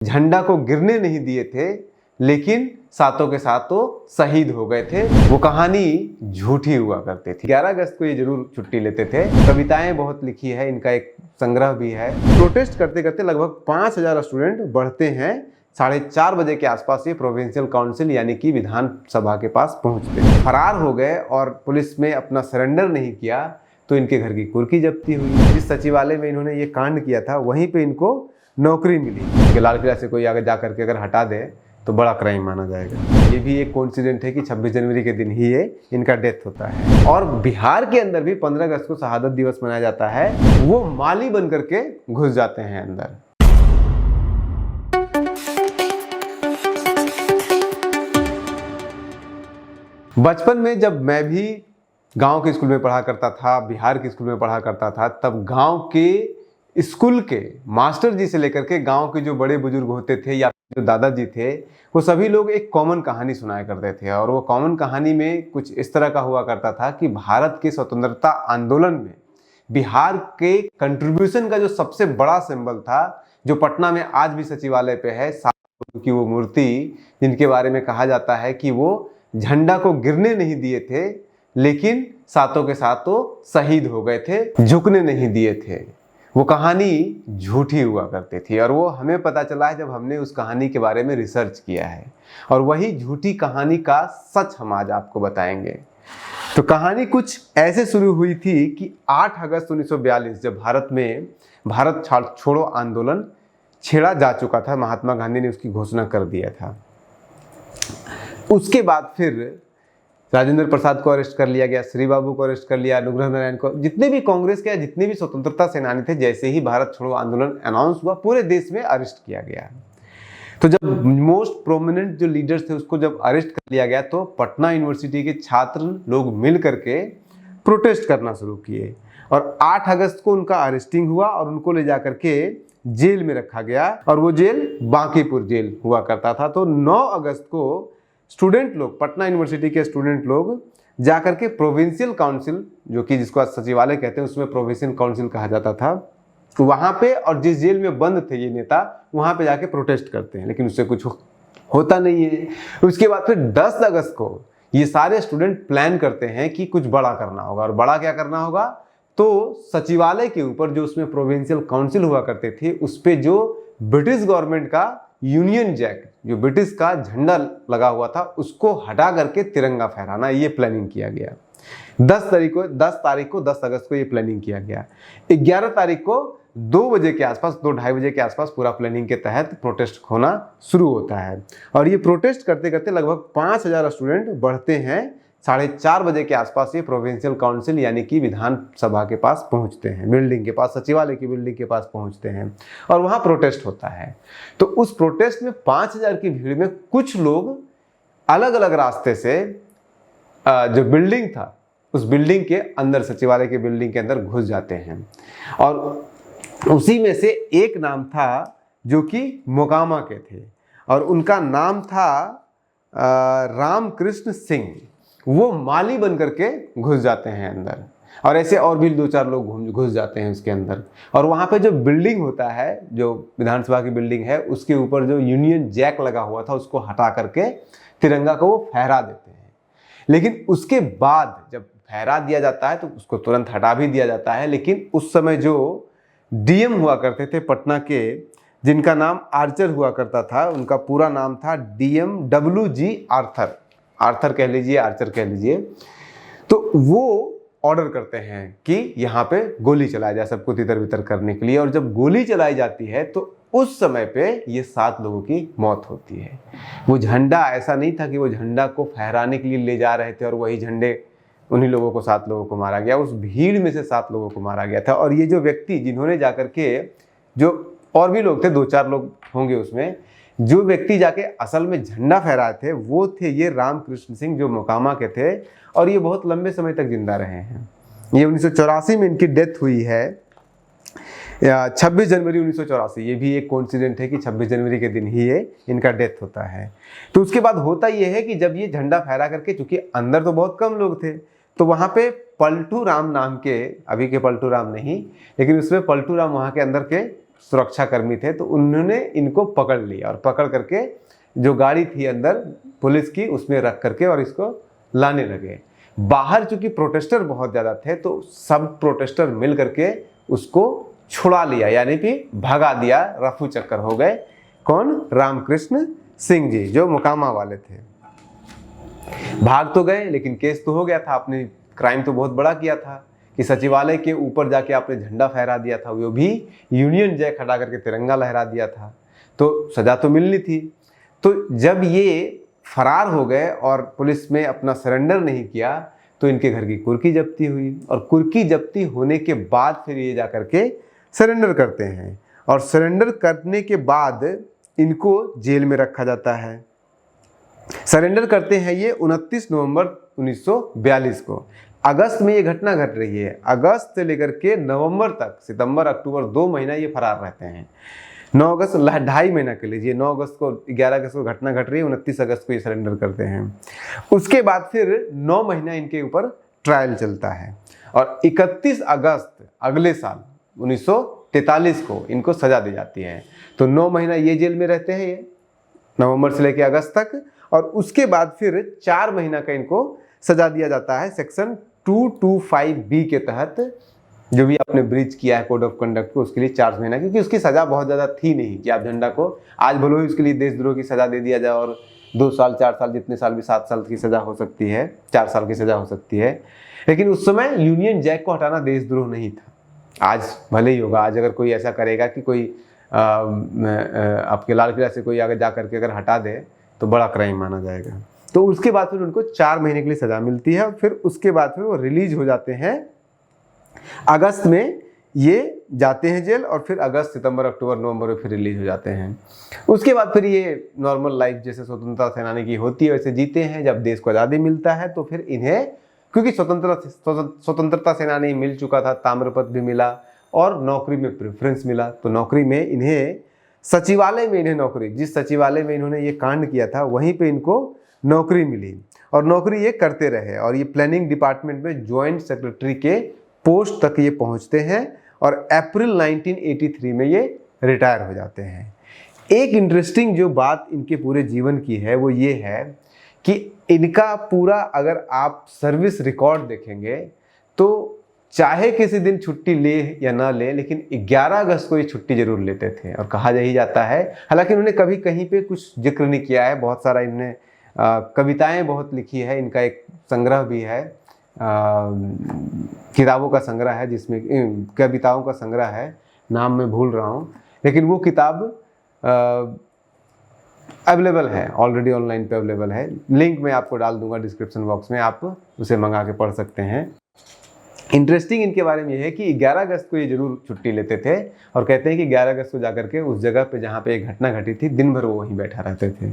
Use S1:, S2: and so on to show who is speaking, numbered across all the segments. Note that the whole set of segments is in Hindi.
S1: झंडा को गिरने नहीं दिए थे, लेकिन सातों के सातों शहीद हो गए थे। वो कहानी झूठी हुआ करती थी। 11 अगस्त को ये जरूर छुट्टी लेते थे। कविताएं बहुत लिखी है, इनका एक संग्रह भी है। प्रोटेस्ट करते करते लगभग 5000 स्टूडेंट बढ़ते हैं। 4:30 बजे के आसपास ये प्रोविंशियल काउंसिल यानी कि विधानसभा के पास पहुंचते थे। फरार हो गए और पुलिस में अपना सरेंडर नहीं किया तो इनके घर की कुर्की जब्ती हुई। जिस सचिवालय में इन्होंने ये कांड किया था वहीं पे इनको नौकरी मिली कि लाल किला से कोई आगे जा करके अगर हटा दे तो बड़ा क्राइम माना जाएगा। ये भी एक कोइंसिडेंट है कि 26 जनवरी के दिन ही ये इनका डेथ होता है। और बिहार के अंदर भी 15 अगस्त को शहादत दिवस मनाया जाता है। वो माली बन करके घुस जाते हैं अंदर। बचपन में जब मैं भी गांव के स्कूल में पढ़ा करता था, बिहार के स्कूल में पढ़ा करता था, तब गांव के स्कूल के मास्टर जी से लेकर के गांव के जो बड़े बुजुर्ग होते थे या जो दादाजी थे, वो सभी लोग एक कॉमन कहानी सुनाया करते थे। और वो कॉमन कहानी में कुछ इस तरह का हुआ करता था कि भारत के स्वतंत्रता आंदोलन में बिहार के कंट्रीब्यूशन का जो सबसे बड़ा सिंबल था, जो पटना में आज भी सचिवालय पे है, की वो मूर्ति, जिनके बारे में कहा जाता है कि वो झंडा को गिरने नहीं दिए थे, लेकिन सातों के सातों शहीद हो गए थे, झुकने नहीं दिए थे। वो कहानी झूठी हुआ करती थी और वो हमें पता चला है जब हमने उस कहानी के बारे में रिसर्च किया है। और वही झूठी कहानी का सच हम आज आपको बताएंगे। तो कहानी कुछ ऐसे शुरू हुई थी कि 8 अगस्त 1942 जब भारत में भारत छोड़ो आंदोलन छेड़ा जा चुका था, महात्मा गांधी ने उसकी घोषणा कर दिया था। उसके बाद फिर राजेंद्र प्रसाद को अरेस्ट कर लिया गया, श्री बाबू को अरेस्ट कर लिया, अनुग्रह नारायण को, जितने भी कांग्रेस के जितने भी स्वतंत्रता सेनानी थे, जैसे ही भारत छोड़ो आंदोलन अनाउंस हुआ पूरे देश में अरेस्ट किया गया। तो जब मोस्ट प्रोमिनेंट जो लीडर्स थे उसको जब अरेस्ट कर लिया गया तो पटना यूनिवर्सिटी के छात्र लोग मिल करके प्रोटेस्ट करना शुरू किए और 8 अगस्त को उनका अरेस्टिंग हुआ और उनको ले जा करके जेल में रखा गया और वो जेल बांकीपुर जेल हुआ करता था। तो 9 अगस्त को स्टूडेंट लोग, पटना यूनिवर्सिटी के स्टूडेंट लोग जाकर के प्रोविंशियल काउंसिल, जो कि जिसको आज सचिवालय कहते हैं, उसमें प्रोविंशियल काउंसिल कहा जाता था, तो वहां पे और जिस जेल में बंद थे ये नेता, वहां पे जाके प्रोटेस्ट करते हैं, लेकिन उससे कुछ होता नहीं है। उसके बाद फिर 10 अगस्त को ये सारे स्टूडेंट प्लान करते हैं कि कुछ बड़ा करना होगा। और बड़ा क्या करना होगा, तो सचिवालय के ऊपर जो उसमें प्रोविंशियल काउंसिल हुआ करते थे, उस पर जो ब्रिटिश गवर्नमेंट का यूनियन जैक, जो ब्रिटिश का झंडा लगा हुआ था, उसको हटा करके तिरंगा फहराना, ये प्लानिंग किया गया। 10 तारीख को 10 अगस्त को ये प्लानिंग किया गया। 11 तारीख को 2 बजे के आसपास, 2-2:30 बजे के आसपास पूरा प्लानिंग के तहत प्रोटेस्ट होना शुरू होता है। और ये प्रोटेस्ट करते करते लगभग 5000 स्टूडेंट बढ़ते हैं। 4:30 बजे के आसपास ये प्रोविंशियल काउंसिल यानी कि विधानसभा के पास पहुंचते हैं, बिल्डिंग के पास, सचिवालय की बिल्डिंग के पास पहुंचते हैं और वहां प्रोटेस्ट होता है। तो उस प्रोटेस्ट में 5000 की भीड़ में कुछ लोग अलग अलग रास्ते से जो बिल्डिंग था उस बिल्डिंग के अंदर, सचिवालय के बिल्डिंग के अंदर घुस जाते हैं। और उसी में से एक नाम था जो कि मोकामा के थे और उनका नाम था रामकृष्ण सिंह। वो माली बन करके घुस जाते हैं अंदर और ऐसे और भी 2-4 लोग घुस जाते हैं उसके अंदर। और वहाँ पे जो बिल्डिंग होता है, जो विधानसभा की बिल्डिंग है, उसके ऊपर जो यूनियन जैक लगा हुआ था उसको हटा करके तिरंगा को वो फहरा देते हैं। लेकिन उसके बाद जब फहरा दिया जाता है तो उसको तुरंत हटा भी दिया जाता है। लेकिन उस समय जो डीएम हुआ करते थे पटना के, जिनका नाम आर्चर हुआ करता था, उनका पूरा नाम था डीएम WG आर्थर, आर्थर कह लीजिए, आर्चर कह लीजिए, तो वो ऑर्डर करते हैं कि यहाँ पे गोली चलाई जाए सबको तितर बितर करने के लिए। और जब गोली चलाई जाती है तो उस समय पे ये 7 लोगों की मौत होती है। वो झंडा ऐसा नहीं था कि वो झंडा को फहराने के लिए ले जा रहे थे और वही झंडे उन्हीं लोगों को, 7 लोगों को मारा गया। उस भीड़ में से 7 लोगों को मारा गया था। और ये जो व्यक्ति जिन्होंने जाकर के, जो और भी लोग थे, 2-4 लोग होंगे उसमें, जो व्यक्ति जाके असल में झंडा फहराए थे वो थे ये रामकृष्ण सिंह, जो मोकामा के थे। और ये बहुत लंबे समय तक जिंदा रहे हैं। ये 1984 में इनकी डेथ हुई है, 26 जनवरी 1984। ये भी एक कोइंसिडेंट है कि 26 जनवरी के दिन ही ये इनका डेथ होता है। तो उसके बाद होता ये है कि जब ये झंडा फहरा करके, चूंकि अंदर तो बहुत कम लोग थे, तो वहाँ पे पलटू राम नाम के, अभी के पलटू राम नहीं, लेकिन उसमें पलटू राम वहाँ के अंदर के सुरक्षाकर्मी थे, तो उन्होंने इनको पकड़ लिया और पकड़ करके जो गाड़ी थी अंदर पुलिस की उसमें रख करके और इसको लाने लगे। बाहर चूंकि प्रोटेस्टर बहुत ज़्यादा थे तो सब प्रोटेस्टर मिल करके उसको छुड़ा लिया, यानी कि भगा दिया, रफू चक्कर हो गए। कौन? रामकृष्ण सिंह जी, जो मोकामा वाले थे। भाग तो गए लेकिन केस तो हो गया था, आपने क्राइम तो बहुत बड़ा किया था कि सचिवालय के ऊपर जाके आपने झंडा फहरा दिया था, वो भी यूनियन जैक हटा करके तिरंगा लहरा दिया था, तो सजा तो मिलनी थी। तो जब ये फरार हो गए और पुलिस में अपना सरेंडर नहीं किया तो इनके घर की कुर्की जब्ती हुई, और कुर्की जब्ती होने के बाद फिर ये जा करके सरेंडर करते हैं, और सरेंडर करने के बाद इनको जेल में रखा जाता है। सरेंडर करते हैं ये 29 नवंबर 1942 को। अगस्त में ये घटना घट रही है, अगस्त से लेकर के नवंबर तक, सितंबर अक्टूबर 2 महीना ये फरार रहते हैं। 9 अगस्त 2.5 महीना के लिए, 9 अगस्त को 11 अगस्त को घटना घट रही है, 29 अगस्त को ये सरेंडर करते हैं। उसके बाद फिर 9 महीना इनके ऊपर ट्रायल चलता है, और 31 अगस्त अगले साल 1943 को इनको सजा दी जाती है। तो 9 महीना ये जेल में रहते हैं, ये नवंबर से लेकर अगस्त तक, और उसके बाद फिर 4 महीना का इनको सजा दिया जाता है सेक्शन 225B के तहत, जो भी आपने ब्रीच किया है कोड ऑफ कंडक्ट को, उसके लिए 4 महीना, क्योंकि उसकी सजा बहुत ज़्यादा थी नहीं कि आप झंडा को आज भले ही उसके लिए देशद्रोह की सजा दे दिया जाए और 2 साल 4 साल जितने साल भी 7 साल की सजा हो सकती है, 4 साल की सजा हो सकती है, लेकिन उस समय यूनियन जैक को हटाना देशद्रोह नहीं था। आज भले ही होगा, आज अगर कोई ऐसा करेगा कि कोई आपके लाल किला से कोई आगे जा करके अगर हटा दे तो बड़ा क्राइम माना जाएगा। तो उसके बाद फिर उनको 4 महीने के लिए सजा मिलती है, और फिर उसके बाद फिर वो रिलीज हो जाते हैं। अगस्त में ये जाते हैं जेल, और फिर अगस्त सितंबर अक्टूबर नवंबर में फिर रिलीज हो जाते हैं। उसके बाद फिर ये नॉर्मल लाइफ जैसे स्वतंत्रता सेनानी की होती है वैसे जीते हैं। जब देश को आज़ादी मिलता है तो फिर इन्हें, क्योंकि स्वतंत्रता सेनानी मिल चुका था, ताम्रपत्र भी मिला और नौकरी में प्रेफरेंस मिला, तो नौकरी में इन्हें सचिवालय में इन्हें नौकरी, जिस सचिवालय में इन्होंने ये कांड किया था वहीं पे इनको नौकरी मिली, और नौकरी ये करते रहे, और ये प्लानिंग डिपार्टमेंट में ज्वाइंट सेक्रेटरी के पोस्ट तक ये पहुंचते हैं, और अप्रैल 1983 में ये रिटायर हो जाते हैं। एक इंटरेस्टिंग जो बात इनके पूरे जीवन की है वो ये है कि इनका पूरा, अगर आप सर्विस रिकॉर्ड देखेंगे तो चाहे किसी दिन छुट्टी ले या ना ले, लेकिन 11 अगस्त को ये छुट्टी जरूर लेते थे, और कहा यही जाता है, हालांकि उन्होंने कभी कहीं पे कुछ जिक्र नहीं किया है, बहुत सारा इन्होंने कविताएं बहुत लिखी है, इनका एक संग्रह भी है, किताबों का संग्रह है, जिसमें कविताओं का संग्रह है, नाम मैं भूल रहा हूँ, लेकिन वो किताब अवेलेबल है, ऑलरेडी ऑनलाइन पे अवेलेबल है, लिंक मैं आपको डाल दूंगा डिस्क्रिप्शन बॉक्स में, आप उसे मंगा के पढ़ सकते हैं। इंटरेस्टिंग इनके बारे में यह है कि 11 अगस्त को ये जरूर छुट्टी लेते थे, और कहते हैं कि 11 अगस्त को जाकर के उस जगह पे जहाँ पे एक घटना घटी थी दिन भर वो वहीं बैठा रहते थे।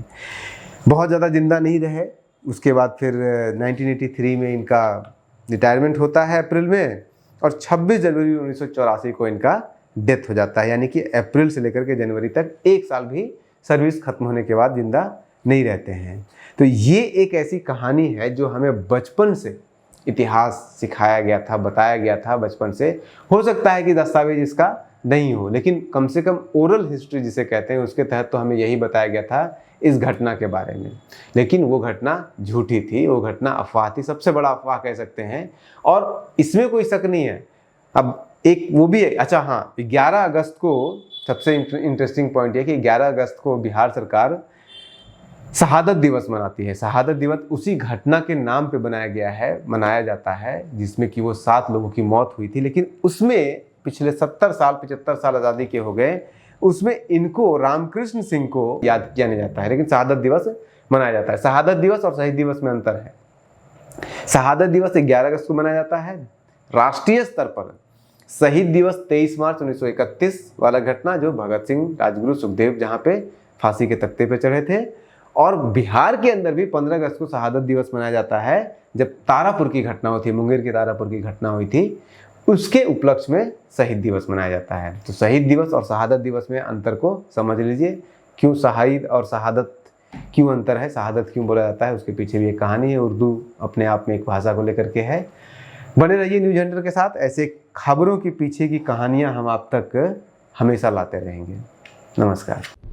S1: बहुत ज़्यादा जिंदा नहीं रहे। उसके बाद फिर 1983 में इनका रिटायरमेंट होता है अप्रैल में, और 26 जनवरी 1984 को इनका डेथ हो जाता है, यानी कि अप्रैल से लेकर के जनवरी तक 1 साल भी सर्विस खत्म होने के बाद जिंदा नहीं रहते हैं। तो ये एक ऐसी कहानी है जो हमें बचपन से इतिहास सिखाया गया था, बताया गया था बचपन से। हो सकता है कि दस्तावेज इसका नहीं हो, लेकिन कम से कम ओरल हिस्ट्री जिसे कहते हैं उसके तहत तो हमें यही बताया गया था इस घटना के बारे में। लेकिन वो घटना झूठी थी, वो घटना अफवाह थी, सबसे बड़ा अफवाह कह सकते हैं, और इसमें कोई शक नहीं है। अब एक वो भी है, अच्छा हाँ, 11 अगस्त को सबसे इंटरेस्टिंग पॉइंट है कि 11 अगस्त को बिहार सरकार शहादत दिवस मनाती है। शहादत दिवस उसी घटना के नाम पे बनाया गया है, मनाया जाता है, जिसमें कि वो 7 लोगों की मौत हुई थी, लेकिन उसमें पिछले 70 साल 75 साल आज़ादी के हो गए, उसमें इनको रामकृष्ण सिंह को याद किया नहीं जाता है, लेकिन शहादत दिवस मनाया जाता है। शहादत दिवस और शहीद दिवस में अंतर है। शहादत दिवस 11 अगस्त को मनाया जाता है राष्ट्रीय स्तर पर। शहीद दिवस 23 मार्च 1931 वाला घटना, जो भगत सिंह, राजगुरु, सुखदेव जहाँ पे फांसी के तख्ते पे चढ़े थे। और बिहार के अंदर भी 15 अगस्त को शहादत दिवस मनाया जाता है, जब तारापुर की घटना हुई थी, मुंगेर की तारापुर की घटना हुई थी, उसके उपलक्ष्य में शहीद दिवस मनाया जाता है। तो शहीद दिवस और शहादत दिवस में अंतर को समझ लीजिए, क्यों शहीद और शहादत क्यों अंतर है, शहादत क्यों बोला जाता है, उसके पीछे भी एक कहानी है। उर्दू अपने आप में एक भाषा को लेकर के है। बने रहिए न्यूज़ हंटर के साथ, ऐसे खबरों के पीछे की कहानियां हम आप तक हमेशा लाते रहेंगे। नमस्कार।